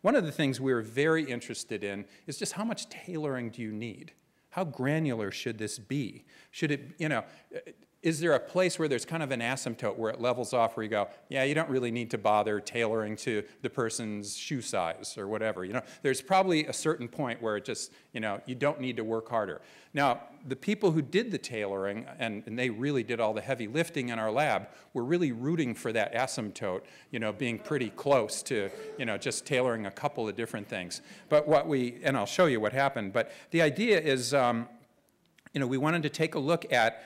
One of the things we're very interested in is just how much tailoring do you need? How granular should this be? Should it, is there a place where there's kind of an asymptote where it levels off where you go, yeah, you don't really need to bother tailoring to the person's shoe size or whatever. There's probably a certain point where it just, you don't need to work harder. Now, the people who did the tailoring, and they really did all the heavy lifting in our lab, were really rooting for that asymptote, being pretty close to, just tailoring a couple of different things. But and I'll show you what happened, but the idea is, we wanted to take a look at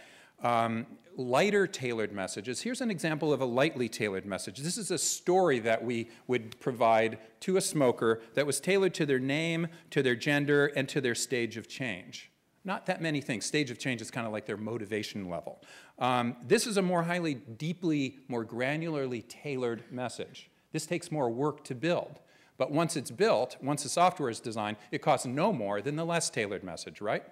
lighter tailored messages. Here's an example of a lightly tailored message. This is a story that we would provide to a smoker that was tailored to their name, to their gender, and to their stage of change. Not that many things. Stage of change is kind of like their motivation level. This is a more deeply, more granularly tailored message. This takes more work to build. But once it's built, once the software is designed, it costs no more than the less tailored message, right?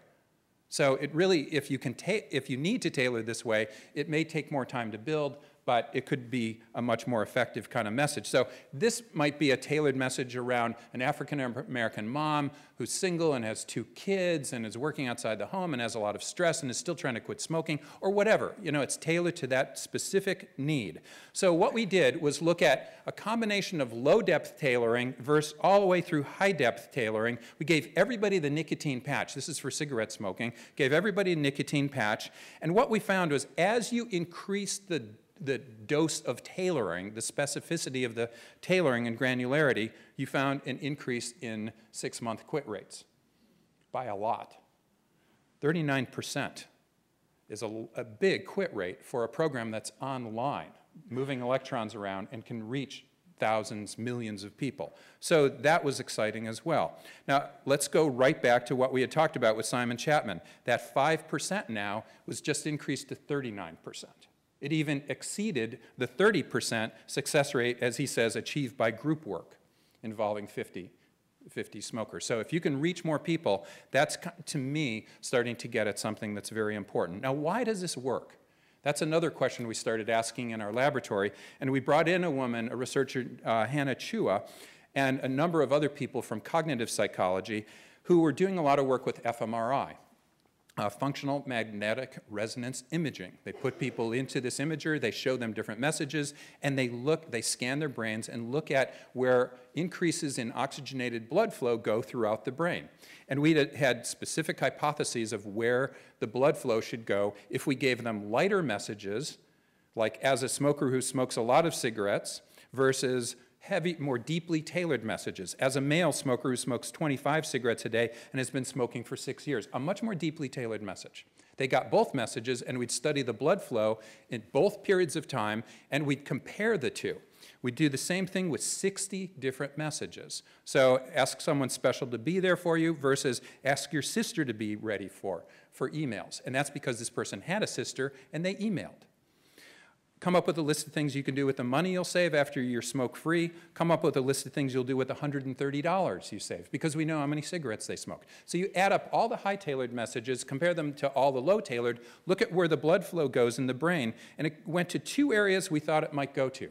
So it really, if you need to tailor this way, it may take more time to build, but it could be a much more effective kind of message. So this might be a tailored message around an African-American mom who's single and has 2 kids and is working outside the home and has a lot of stress and is still trying to quit smoking, or whatever. It's tailored to that specific need. So what we did was look at a combination of low-depth tailoring versus all the way through high-depth tailoring. We gave everybody the nicotine patch. This is for cigarette smoking. Gave everybody a nicotine patch. And what we found was as you increase the dose of tailoring, the specificity of the tailoring and granularity, you found an increase in 6-month quit rates by a lot. 39% is a big quit rate for a program that's online, moving electrons around and can reach thousands, millions of people. So that was exciting as well. Now, let's go right back to what we had talked about with Simon Chapman. That 5% now was just increased to 39%. It even exceeded the 30% success rate, as he says, achieved by group work involving 50 smokers. So if you can reach more people, that's, to me, starting to get at something that's very important. Now, why does this work? That's another question we started asking in our laboratory. And we brought in a woman, a researcher, Hannah Chua, and a number of other people from cognitive psychology who were doing a lot of work with fMRI. Functional magnetic resonance imaging. They put people into this imager, they show them different messages, and they scan their brains and look at where increases in oxygenated blood flow go throughout the brain. And we had specific hypotheses of where the blood flow should go if we gave them lighter messages, like as a smoker who smokes a lot of cigarettes, versus heavy, more deeply tailored messages. As a male smoker who smokes 25 cigarettes a day and has been smoking for 6 years, a much more deeply tailored message. They got both messages, and we'd study the blood flow in both periods of time, and we'd compare the two. We'd do the same thing with 60 different messages. So ask someone special to be there for you versus ask your sister to be ready for emails. And that's because this person had a sister, and they emailed. Come up with a list of things you can do with the money you'll save after you're smoke-free. Come up with a list of things you'll do with the $130 you save, because we know how many cigarettes they smoke. So you add up all the high-tailored messages, compare them to all the low-tailored, look at where the blood flow goes in the brain, and it went to 2 areas we thought it might go to.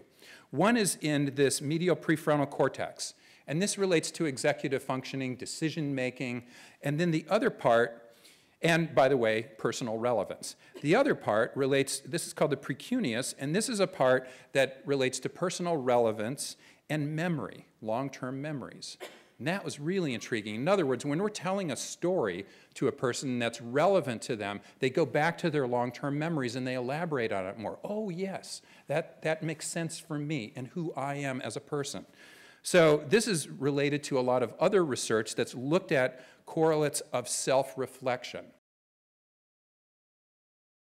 One is in this medial prefrontal cortex, and this relates to executive functioning, decision-making, and then the other part, and, by the way, personal relevance. The other part relates, this is called the precuneus, and this is a part that relates to personal relevance and memory, long-term memories. And that was really intriguing. In other words, when we're telling a story to a person that's relevant to them, they go back to their long-term memories and they elaborate on it more. Oh, yes, that makes sense for me and who I am as a person. So this is related to a lot of other research that's looked at correlates of self-reflection.